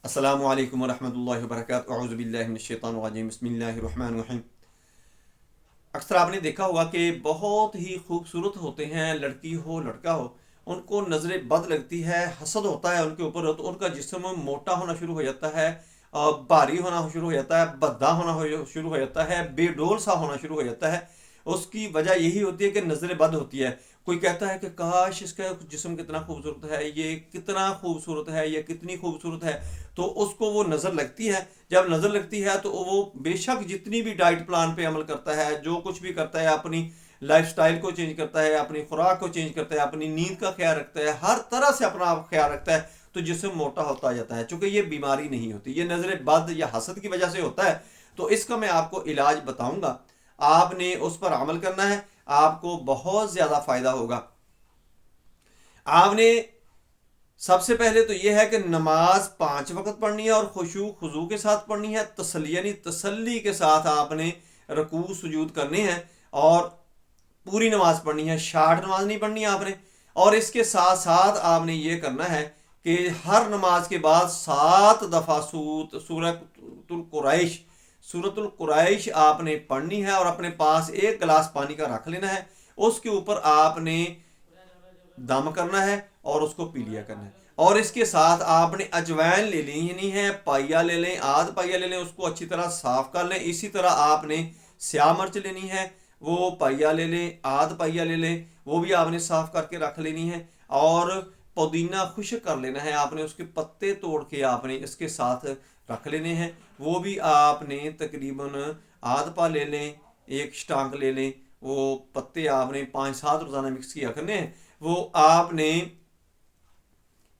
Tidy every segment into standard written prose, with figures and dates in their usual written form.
السلام علیکم ورحمۃ اللہ وبرکاتہ، اعوذ باللہ من الشیطان الرجیم، بسم اللہ الرحمن الرحیم۔ اکثر آپ نے دیکھا ہوگا کہ بہت ہی خوبصورت ہوتے ہیں، لڑکی ہو لڑکا ہو، ان کو نظر بد لگتی ہے، حسد ہوتا ہے ان کے اوپر، تو ان کا جسم موٹا ہونا شروع ہو جاتا ہے، اور بھاری ہونا شروع ہو جاتا ہے، بھدا ہونا شروع ہو جاتا ہے، بے ڈول سا ہونا شروع ہو جاتا ہے۔ اس کی وجہ یہی ہوتی ہے کہ نظر بد ہوتی ہے۔ کوئی کہتا ہے کہ کاش اس کا جسم کتنا خوبصورت ہے، یہ کتنا خوبصورت ہے، یہ کتنی خوبصورت ہے، تو اس کو وہ نظر لگتی ہے۔ جب نظر لگتی ہے تو وہ بے شک جتنی بھی ڈائٹ پلان پہ عمل کرتا ہے، جو کچھ بھی کرتا ہے، اپنی لائف سٹائل کو چینج کرتا ہے، اپنی خوراک کو چینج کرتا ہے، اپنی نیند کا خیال رکھتا ہے، ہر طرح سے اپنا خیال رکھتا ہے، تو جسم موٹا ہوتا جاتا ہے۔ چونکہ یہ بیماری نہیں ہوتی، یہ نظر بد یا حسد کی وجہ سے ہوتا ہے۔ تو اس کا میں آپ کو علاج بتاؤں گا، آپ نے اس پر عمل کرنا ہے، آپ کو بہت زیادہ فائدہ ہوگا۔ آپ نے سب سے پہلے تو یہ ہے کہ نماز 5 وقت پڑھنی ہے، اور خشوع خضوع کے ساتھ پڑھنی ہے، تسلی یعنی تسلی کے ساتھ آپ نے رکوع سجود کرنے ہیں، اور پوری نماز پڑھنی ہے، شارٹ نماز نہیں پڑھنی آپ نے۔ اور اس کے ساتھ ساتھ آپ نے یہ کرنا ہے کہ ہر نماز کے بعد 7 دفعہ سورت القریش آپ نے پڑھنی ہے، اور اپنے پاس ایک گلاس پانی کا رکھ لینا ہے، اس کے اوپر آپ نے دم کرنا ہے اور اس کو پی لیا کرنا ہے۔ اور اس کے ساتھ آپ نے اجوائن لے لینی ہے، پائیا لے لیں، آدھ پائیا لے لیں، اس کو اچھی طرح صاف کر لیں۔ اسی طرح آپ نے سیاہ مرچ لینی ہے، وہ پائیا لے لیں، آدھ پائیا لے لیں، وہ بھی آپ نے صاف کر کے رکھ لینی ہے۔ اور پودینہ خشک کر لینا ہے، آپ نے اس کے پتے توڑ کے آپ نے اس کے ساتھ رکھ لینے ہیں، وہ بھی آپ نے تقریباً آدھ پا لے لیں، ایک شٹانک لے لیں، وہ پتے آپ نے 5-7 روزانہ مکس کیا کرنے ہیں، وہ آپ نے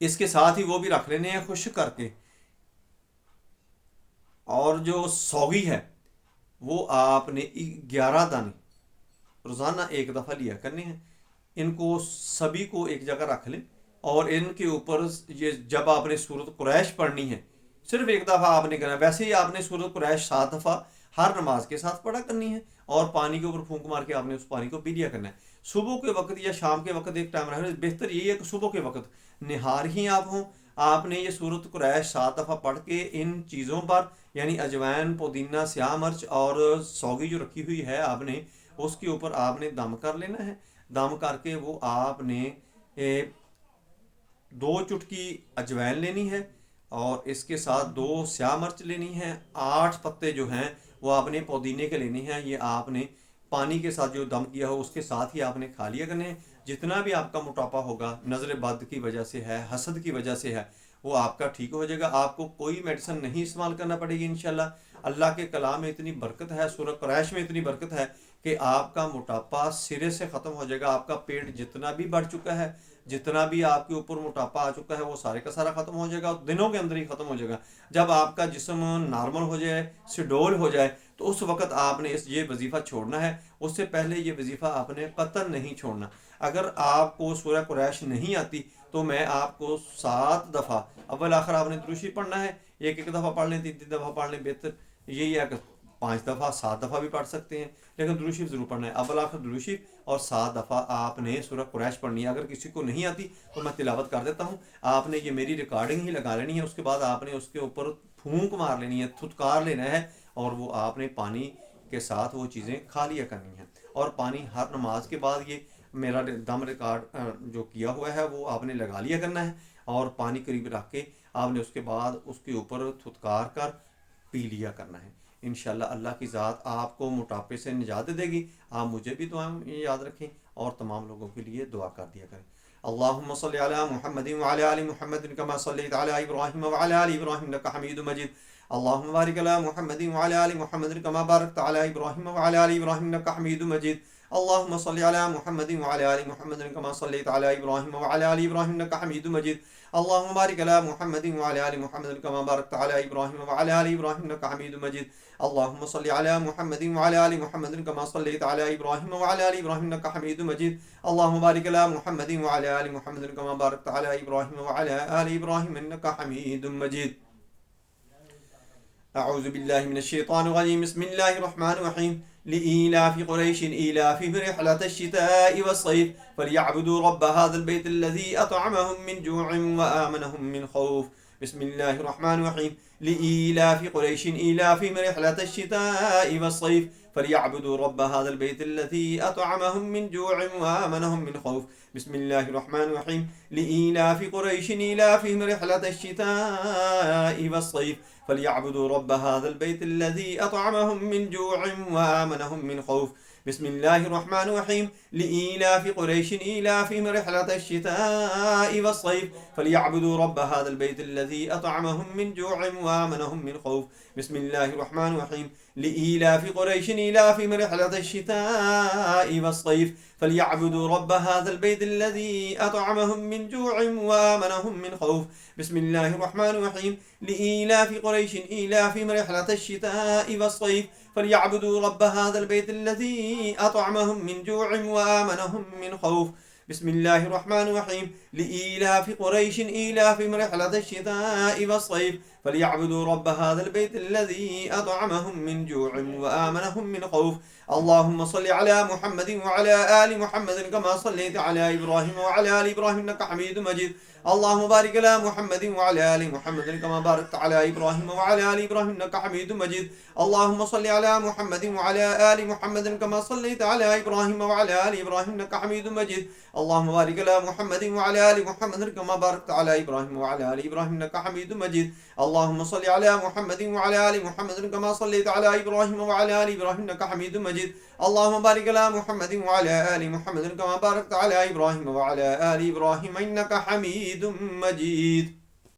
اس کے ساتھ ہی وہ بھی رکھ لینے ہیں خشک کر کے۔ اور جو سوگی ہے وہ آپ نے 11 دانے روزانہ ایک دفعہ لیا کرنے ہیں۔ ان کو سبھی کو ایک جگہ رکھ لیں، اور ان کے اوپر یہ جب آپ نے سورت قریش پڑھنی ہے، صرف ایک دفعہ آپ نے کرنا ہے، ویسے ہی آپ نے سورت قریش 7 دفعہ ہر نماز کے ساتھ پڑھا کرنی ہے، اور پانی کے اوپر پھونک مار کے آپ نے اس پانی کو پی لیا کرنا ہے۔ صبح کے وقت یا شام کے وقت ایک ٹائم رکھنا ہے، بہتر یہی ہے کہ صبح کے وقت نہار ہی آپ ہوں، آپ نے یہ سورت قریش 7 دفعہ پڑھ کے ان چیزوں پر، یعنی اجوائن، پودینہ، سیاہ مرچ اور سوگی جو رکھی ہوئی ہے آپ نے، اس کے اوپر آپ نے دم کر لینا ہے۔ دم کر کے وہ آپ نے 2 چٹکی اجوائن لینی ہے، اور اس کے ساتھ 2 سیاہ مرچ لینی ہے، 8 پتے جو ہیں وہ آپ نے پودینے کے لینے ہیں، یہ آپ نے پانی کے ساتھ جو دم کیا ہو اس کے ساتھ ہی آپ نے کھا لیا کرنے ہیں۔ جتنا بھی آپ کا موٹاپا ہوگا نظر بد کی وجہ سے ہے، حسد کی وجہ سے ہے، وہ آپ کا ٹھیک ہو جائے گا، آپ کو کوئی میڈیسن نہیں استعمال کرنا پڑے گی انشاءاللہ۔ اللہ کے کلام میں اتنی برکت ہے، سورہ قریش میں اتنی برکت ہے کہ آپ کا موٹاپا سرے سے ختم ہو جائے گا۔ آپ کا پیٹ جتنا بھی بڑھ چکا ہے، جتنا بھی آپ کے اوپر موٹاپا آ چکا ہے، وہ سارے کا سارا ختم ہو جائے گا، دنوں کے اندر ہی ختم ہو جائے گا۔ جب آپ کا جسم نارمل ہو جائے، سڈول ہو جائے، تو اس وقت آپ نے یہ وظیفہ چھوڑنا ہے۔ اس سے پہلے یہ وظیفہ آپ نے قطعاً نہیں چھوڑنا۔ اگر آپ کو سورہ قریش نہیں آتی تو میں آپ کو 7 دفعہ اول آخر آپ نے دروشی پڑھنا ہے، ایک ایک دفعہ پڑھ لیں، 3 دفعہ پڑھ لیں، بہتر یہی ہے کہ 5 دفعہ 7 دفعہ بھی پڑھ سکتے ہیں، لیکن دروشی ضرور پڑھنا ہے، اول آخر دروشی، اور 7 دفعہ آپ نے سورہ قریش پڑھنی ہے۔ اگر کسی کو نہیں آتی تو میں تلاوت کر دیتا ہوں، آپ نے یہ میری ریکارڈنگ ہی لگا لینی ہے، اس کے بعد آپ نے اس کے اوپر پھونک مار لینی ہے، تھتکار لینا ہے، اور وہ آپ نے پانی کے ساتھ وہ چیزیں کھا لیا کرنی ہیں۔ اور پانی ہر نماز کے بعد یہ میرا دم ریکارڈ جو کیا ہوا ہے وہ آپ نے لگا لیا کرنا ہے، اور پانی قریب رکھ کے آپ نے اس کے بعد اس کے اوپر تھتکار کر پی لیا کرنا ہے۔ انشاءاللہ اللہ کی ذات آپ کو موٹاپے سے نجات دے گی۔ آپ مجھے بھی دعا میں یاد رکھیں، اور تمام لوگوں کے لیے دعا کر دیا کریں۔ اللهم صل على محمد وعلى ال محمد كما صليت على ابراهيم وعلى ال ابراهيم انك حميد مجيد۔ اللهم بارك على محمد وعلى ال محمد كما باركت على ابراهيم وعلى ال ابراهيم انك حميد مجيد۔ اللهم صل على محمد وعلى ال محمد كما صليت على ابراهيم وعلى ال ابراهيم انك حميد مجيد۔ اللهم بارك على محمد وعلى ال محمد كما باركت على ابراهيم وعلى ال ابراهيم انك حميد مجيد۔ اللهم صل على محمد وعلى ال محمد كما صليت على ابراهيم وعلى ال ابراهيم انك حميد مجيد۔ اللهم بارك على محمد وعلى ال محمد كما باركت على ابراهيم وعلى ال ابراهيم انك حميد مجيد۔ اعوذ باللہ من الشیطان الرجیم، بسم اللہ الرحمن الرحیم۔ لإيلاف قريش إيلافهم رحلة الشتاء والصيف فليعبدوا رب هذا البيت الذي أطعمهم من جوع وآمنهم من خوف بسم الله الرحمن الرحيم لإيلاف قريش إيلافهم رحلة الشتاء والصيف فليعبدوا رب هذا البيت الذي أطعمهم من جوع وآمنهم من خوف بسم الله الرحمن الرحيم لإيلاف قريش إيلافهم رحلة الشتاء والصيف فليعبدوا رب هذا البيت الذي أطعمهم من جوع وآمنهم من خوف بسم الله الرحمن الرحيم لإيلاف قريش إيلافهم رحلة الشتاء والصيف فليعبدوا رب هذا البيت الذي أطعمهم من جوع وآمنهم من خوف بسم الله الرحمن الرحيم لإيلاف قريش إيلافهم رحلة الشتاء والصيف فليعبدوا رب هذا البيت الذي أطعمهم من جوع وآمنهم من خوف بسم الله الرحمن الرحيم لإيلاف قريش إيلافهم رحلة الشتاء والصيف فليعبدوا رب هذا البيت الذي أطعمهم من جوع وآمنهم من خوف بسم الله الرحمن الرحيم لإيلاف قريش إيلافهم رحلة الشتاء والصيف فليعبدوا رب هذا البيت الذي أطعمهم من جوع وآمنهم من خوف اللهم صل على محمد وعلى آل محمد كما صليت على إبراهيم وعلى آل إبراهيم إنك حميد مجيد اللهم بارك على محمد وعلى آل محمد كما باركت على إبراهيم وعلى آل إبراهيم إنك حميد مجيد اللهم صل على محمد وعلى آل محمد كما صليت على إبراهيم وعلى آل إبراهيم إنك حميد مجيد اللهم بارك على محمد وعلى آل محمد كما باركت على إبراهيم وعلى آل إبراهيم إنك حميد مجيد اللهم صل على محمد وعلى آل محمد كما صليت على إبراهيم وعلى آل إبراهيم إنك حميد مجيد اللهم بارك على محمد وعلى آل محمد كما باركت على إبراهيم وعلى آل إبراهيم إنك حميد مجيد.